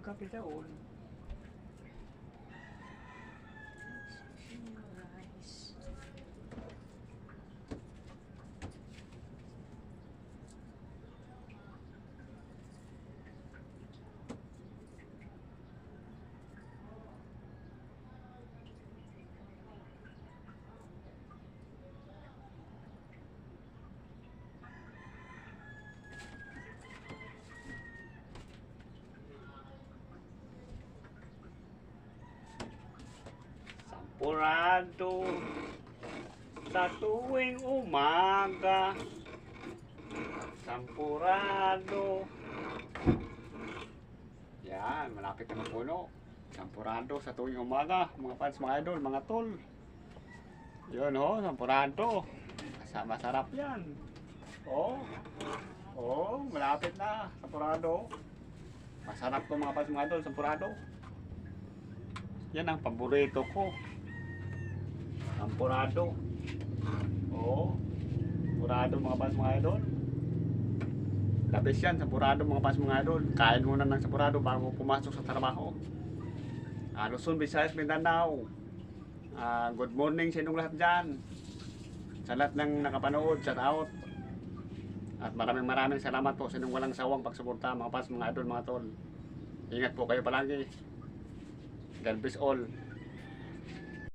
magkape daw. Sampurado sa tuwing umaga. Sampurado. Yan, malapit na puno. Sampurado sa tuwing umaga, mga fans, mga idol, mga tol. Yun ho, sampurado. Masarap yan. Malapit na, sampurado. Masarap to mga fans, mga idol, sampurado. Yan ang paborito ko. Sampurado. Sampurado mga fans, mga idol. Labis yan, sampurado mga fans, mga idol. Kain muna ng sampurado bago pumasok sa trabaho. Luzon, Visayas, Mindanao. Good morning sa inyong lahat dyan. Sa lahat ng nakapanood, shout out. At maraming salamat po sa inyong walang sawang pagsuporta mga fans, mga idol, mga tol. Ingat po kayo palagi. God bless all.